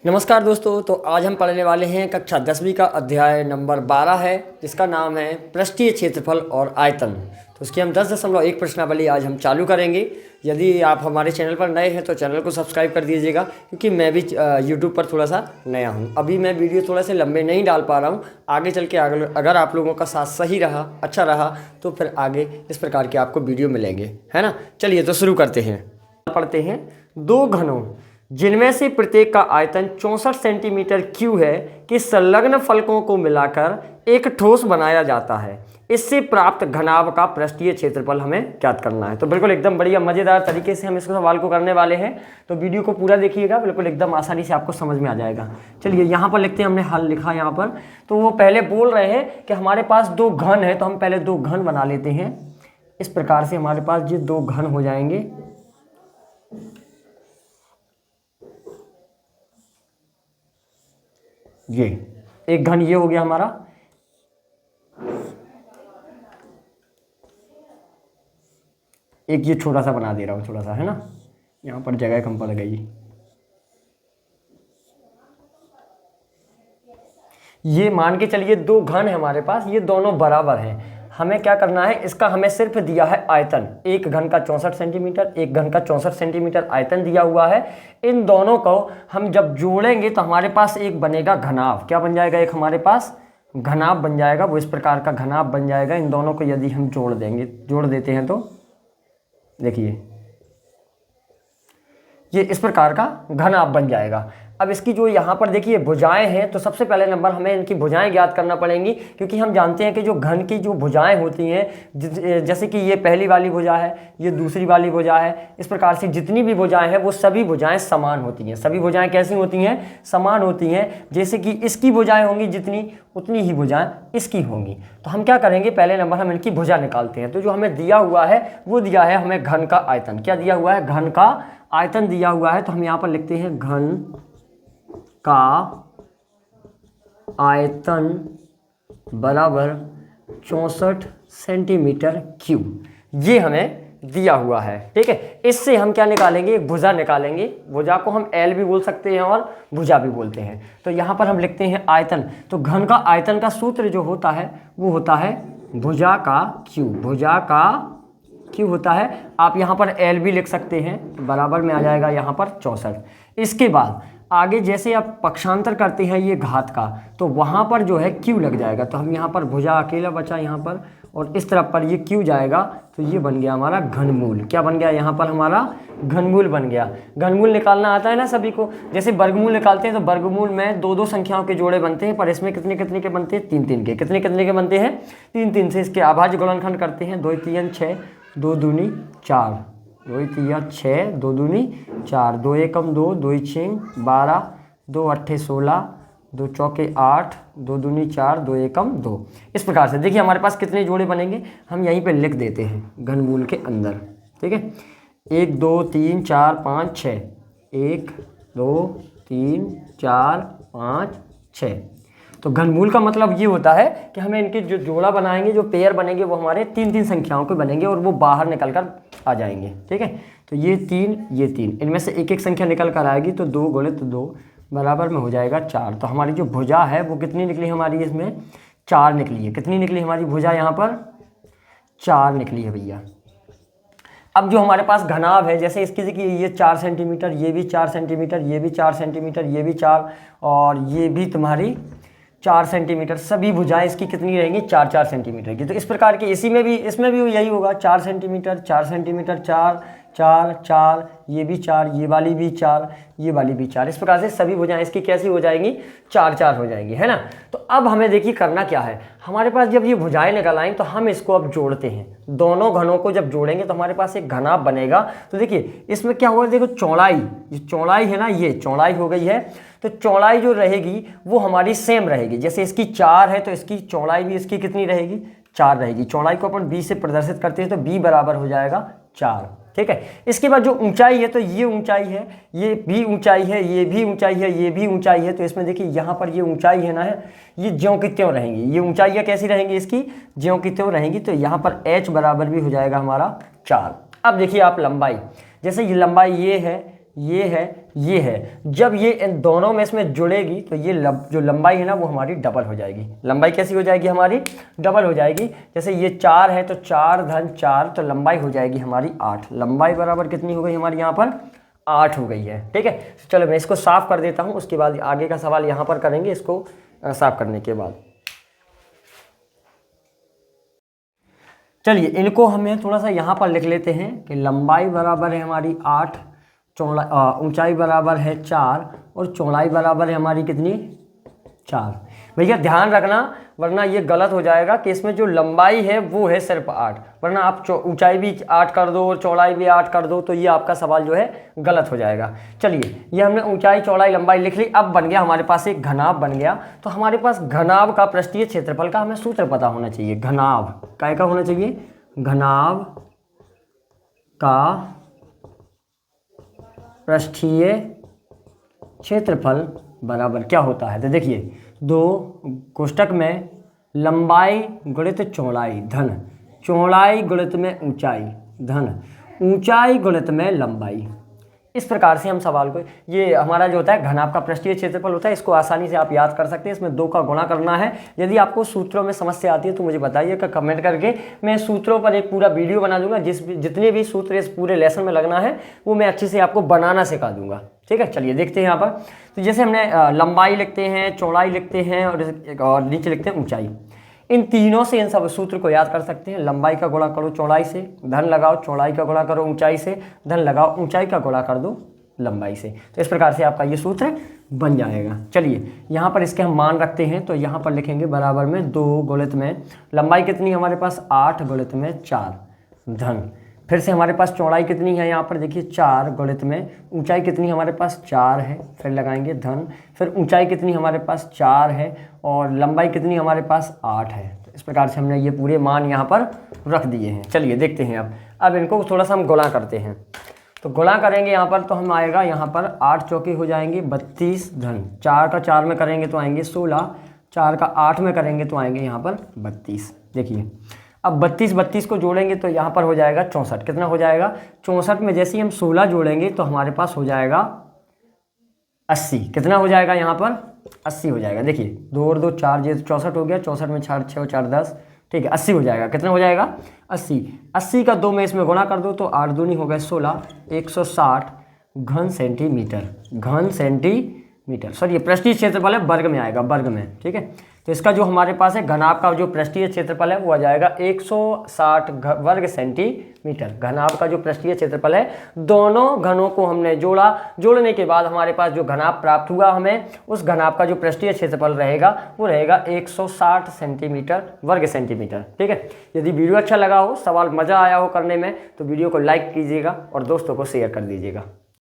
नमस्कार दोस्तों। तो आज हम पढ़ने वाले हैं कक्षा 10वीं का अध्याय नंबर 12 है, जिसका नाम है पृष्ठीय क्षेत्रफल और आयतन। तो उसकी हम 10.1 प्रश्नावली आज हम चालू करेंगे। यदि आप हमारे चैनल पर नए हैं तो चैनल को सब्सक्राइब कर दीजिएगा, क्योंकि मैं भी यूट्यूब पर थोड़ा सा नया हूं। अभी मैं वीडियो थोड़ा से लंबे नहीं डाल पा रहा हूं। आगे चल के अगर आप लोगों का साथ सही रहा, अच्छा रहा, तो फिर आगे इस प्रकार के आपको वीडियो मिलेंगे, है ना। चलिए तो शुरू करते हैं। पढ़ते हैं। दो घनों जिनमें से प्रत्येक का आयतन 64 सेंटीमीटर क्यूब है कि संलग्न फलकों को मिलाकर एक ठोस बनाया जाता है। इससे प्राप्त घनाभ का पृष्ठीय क्षेत्रफल हमें ज्ञात करना है। तो बिल्कुल एकदम बढ़िया मज़ेदार तरीके से हम इस सवाल को करने वाले हैं। तो वीडियो को पूरा देखिएगा, बिल्कुल एकदम आसानी से आपको समझ में आ जाएगा। चलिए यहाँ पर लिखते हैं, हमने हल लिखा यहाँ पर। तो वो पहले बोल रहे हैं कि हमारे पास दो घन है, तो हम पहले दो घन बना लेते हैं। इस प्रकार से हमारे पास ये दो घन हो जाएंगे। ये एक घन ये हो गया हमारा। एक ये छोटा सा बना दे रहा हूं, थोड़ा सा, है ना, यहां पर जगह कम पड़ गई। ये मान के चलिए दो घन है हमारे पास, ये दोनों बराबर हैं। हमें क्या करना है, इसका हमें सिर्फ दिया है आयतन। एक घन का 64 सेंटीमीटर, एक घन का 64 सेंटीमीटर आयतन दिया हुआ है। इन दोनों को हम जब जोड़ेंगे तो हमारे पास एक बनेगा घनाभ। क्या बन जाएगा? एक हमारे पास घनाभ बन जाएगा। वो इस प्रकार का घनाभ बन जाएगा। इन दोनों को यदि हम जोड़ देते हैं तो देखिए ये इस प्रकार का घनाभ बन जाएगा। अब इसकी जो यहाँ पर देखिए भुजाएं हैं, तो सबसे पहले नंबर हमें इनकी भुजाएं ज्ञात करना पड़ेंगी, क्योंकि हम जानते हैं कि जो घन की जो भुजाएं होती हैं, जैसे कि ये पहली वाली भुजा है, ये दूसरी वाली भुजा है, इस प्रकार से जितनी भी भुजाएं हैं वो सभी भुजाएं समान होती हैं। सभी भुजाएं कैसी होती हैं? समान होती हैं। जैसे कि इसकी भुजाएं होंगी जितनी, उतनी ही भुजाएं इसकी होंगी। तो हम क्या करेंगे, पहले नंबर हम इनकी भुजा निकालते हैं। तो जो हमें दिया हुआ है वो दिया है हमें घन का आयतन। क्या दिया हुआ है? घन का आयतन दिया हुआ है। तो हम यहाँ पर लिखते हैं घन का आयतन बराबर 64 सेंटीमीटर क्यूब। ये हमें दिया हुआ है, ठीक है। इससे हम क्या निकालेंगे? एक भुजा निकालेंगे। भुजा को हम एल भी बोल सकते हैं और भुजा भी बोलते हैं। तो यहाँ पर हम लिखते हैं आयतन। तो घन का आयतन का सूत्र जो होता है वो होता है भुजा का क्यूब। भुजा का क्यूब होता है। आप यहाँ पर एल भी लिख सकते हैं, बराबर में आ जाएगा यहाँ पर 64। इसके बाद आगे जैसे आप पक्षांतर करते हैं ये घात का, तो वहाँ पर जो है क्यू लग जाएगा। तो हम यहाँ पर भुजा अकेला बचा यहाँ पर, और इस तरफ पर ये क्यू जाएगा। तो ये बन गया हमारा घनमूल। क्या बन गया? यहाँ पर हमारा घनमूल बन गया। घनमूल निकालना आता है ना सभी को। जैसे वर्गमूल निकालते हैं तो वर्गमूल में दो दो संख्याओं के जोड़े बनते हैं, पर इसमें कितने कितने के बनते हैं? तीन तीन के। कितने कितने के बनते हैं? तीन तीन से। इसके अभाज्य गुणनखंड करते हैं। 2 3 6, 2 दूनी 4, 2 3 6, 2 दूनी 4, 2 एकम 2, 2 6 12, 2 8 16, 2 चौके 8, 2 दूनी 4, 2 एकम 2। इस प्रकार से देखिए हमारे पास कितने जोड़े बनेंगे, हम यहीं पे लिख देते हैं घनमूल के अंदर, ठीक है। 1 2 3 4 5 6, 1 2 3 4 5 6। तो घनमूल का मतलब ये होता है कि हमें इनके जो जोड़ा बनाएंगे, जो पेयर बनेंगे, वो हमारे तीन तीन संख्याओं के बनेंगे और वो बाहर निकल कर आ जाएंगे, ठीक है। तो ये 3, ये 3, इनमें से एक एक संख्या निकल कर आएगी। तो 2 गुणित 2 बराबर में हो जाएगा 4। तो हमारी जो भुजा है वो कितनी निकली हमारी? इसमें 4 निकली है। कितनी निकली हमारी भुजा? यहाँ पर 4 निकली है भैया। अब जो हमारे पास घनाभ है, जैसे इसकी देखिए ये 4 सेंटीमीटर, ये भी 4 सेंटीमीटर, ये भी 4 सेंटीमीटर, ये भी 4, और ये भी तुम्हारी 4 सेंटीमीटर। सभी भुजाएं इसकी कितनी रहेंगी? 4-4 सेंटीमीटर की। तो इस प्रकार के इसमें भी यही होगा। 4 सेंटीमीटर, 4 सेंटीमीटर, 4 4 4, ये भी 4, ये वाली भी 4, ये वाली भी 4। इस प्रकार से सभी भुजाएं इसकी कैसी हो जाएंगी? 4-4 हो जाएंगी, है ना। तो अब हमें देखिए करना क्या है। हमारे पास जब ये भुजाएं निकल आएँ तो हम इसको अब जोड़ते हैं। दोनों घनों को जब जोड़ेंगे तो हमारे पास एक घनाभ बनेगा। तो देखिए इसमें क्या होगा, देखो चौड़ाई, ये चौड़ाई है ना, ये चौड़ाई हो गई है। तो चौड़ाई जो रहेगी वो हमारी सेम रहेगी। जैसे इसकी 4 है तो इसकी चौड़ाई भी इसकी कितनी रहेगी? 4 रहेगी। चौड़ाई को अपन b से प्रदर्शित करते हैं तो b बराबर हो जाएगा 4, ठीक है। इसके बाद जो ऊंचाई है, तो ये ऊंचाई है, ये भी ऊंचाई है, ये भी ऊंचाई है, ये भी ऊंचाई है। तो इसमें देखिए यहाँ पर ये ऊंचाई है ना, है ये ज्यों की त्यों रहेंगी। ये ऊंचाइयाँ कैसी रहेंगी? इसकी ज्यों की त्यों रहेंगी। तो यहाँ पर h बराबर भी हो जाएगा हमारा 4। अब देखिए आप लंबाई, जैसे ये लंबाई ये है, ये है। जब ये इन दोनों में इसमें जुड़ेगी तो ये जो लंबाई है ना वो हमारी डबल हो जाएगी। लंबाई कैसी हो जाएगी हमारी? डबल हो जाएगी। जैसे ये 4 है तो 4 धन 4, तो लंबाई हो जाएगी हमारी 8। लंबाई बराबर कितनी हो गई हमारी यहाँ पर? 8 हो गई है। ठीक है, चलो मैं इसको साफ कर देता हूँ, उसके बाद आगे का सवाल यहाँ पर करेंगे इसको साफ करने के बाद। चलिए इनको हमें थोड़ा सा यहाँ पर लिख लेते हैं कि लंबाई बराबर है हमारी 8, ऊंचाई बराबर है 4 और चौड़ाई बराबर है हमारी कितनी? 4। भैया ध्यान रखना, वरना ये गलत हो जाएगा कि इसमें जो लंबाई है वो है सिर्फ 8, वरना आप ऊंचाई भी 8 कर दो और चौड़ाई भी 8 कर दो तो ये आपका सवाल जो है गलत हो जाएगा। चलिए ये हमने ऊंचाई चौड़ाई लंबाई लिख ली। अब बन गया हमारे पास एक घनाभ बन गया। तो हमारे पास घनाभ का पृष्ठीय क्षेत्रफल का हमें सूत्र पता होना चाहिए। घनाभ काय का होना चाहिए? घनाभ का पृष्ठीय क्षेत्रफल बराबर क्या होता है? तो देखिए 2 कोष्टक में लंबाई गुणित चौड़ाई धन चौड़ाई गुणित में ऊंचाई धन ऊंचाई गुणित में लंबाई। इस प्रकार से हम सवाल को, ये हमारा जो होता है घनाभ का पृष्ठीय क्षेत्रफल होता है, इसको आसानी से आप याद कर सकते हैं। इसमें 2 का गुणा करना है। यदि आपको सूत्रों में समस्या आती है तो मुझे बताइए कि कमेंट करके, मैं सूत्रों पर एक पूरा वीडियो बना दूंगा। जितने भी सूत्र इस पूरे लेसन में लगना है वो मैं अच्छे से आपको बनाना सिखा दूंगा। ठीक है, चलिए देखते हैं यहाँ पर। तो जैसे हमने लंबाई लिखते हैं, चौड़ाई लिखते हैं और नीचे लिखते हैं ऊंचाई। इन तीनों से इन सब सूत्र को याद कर सकते हैं। लंबाई का गुणा करो चौड़ाई से, धन लगाओ, चौड़ाई का गुणा करो ऊंचाई से, धन लगाओ, ऊंचाई का गुणा कर दो लंबाई से। तो इस प्रकार से आपका ये सूत्र बन जाएगा। चलिए यहाँ पर इसके हम मान रखते हैं। तो यहाँ पर लिखेंगे बराबर में 2 गुणित में लंबाई कितनी हमारे पास? 8 गुणित में 4 धन, फिर से हमारे पास चौड़ाई कितनी है यहाँ पर देखिए 4 गुणित में ऊंचाई कितनी हमारे पास? 4 है, फिर लगाएंगे धन, फिर ऊंचाई कितनी हमारे पास? 4 है और लंबाई कितनी हमारे पास? 8 है। तो इस प्रकार से हमने ये पूरे मान यहाँ पर रख दिए हैं। चलिए देखते हैं अब इनको थोड़ा सा हम गुणा करते हैं। तो गुणा करेंगे यहाँ पर तो हम आएगा यहाँ पर 8 चौके हो जाएंगे 32 धन 4 का 4 में करेंगे तो आएंगे 16, 4 का 8 में करेंगे तो आएंगे यहाँ पर 32। देखिए अब 32 को जोड़ेंगे तो यहाँ पर हो जाएगा 64। कितना हो जाएगा? 64 में जैसे ही हम 16 जोड़ेंगे तो हमारे पास हो जाएगा 80। कितना हो जाएगा यहाँ पर? 80 हो जाएगा। देखिए 2 और 2 4, ये 64 हो गया। 64 में 4 6 4 10, ठीक है 80 हो जाएगा। कितना हो जाएगा? 80 का 2 में इसमें गुणा कर दो तो 8 दूनी हो गए 16, 160 घन सेंटीमीटर। घन सेंटीमीटर, सर ये पृष्ठीय क्षेत्रफल है, वर्ग में आएगा, वर्ग में। ठीक है, तो इसका जो हमारे पास है घनाभ का जो पृष्ठीय क्षेत्रफल है वो आ जाएगा 160 वर्ग सेंटीमीटर। घनाभ का जो पृष्ठीय क्षेत्रफल है, दोनों घनों को हमने जोड़ा, जोड़ने के बाद हमारे पास जो घनाभ प्राप्त हुआ हमें, उस घनाभ का जो पृष्ठीय क्षेत्रफल रहेगा वो रहेगा 160 सेंटीमीटर वर्ग सेंटीमीटर। ठीक है, यदि वीडियो अच्छा लगा हो, सवाल मज़ा आया हो करने में, तो वीडियो को लाइक कीजिएगा और दोस्तों को शेयर कर दीजिएगा।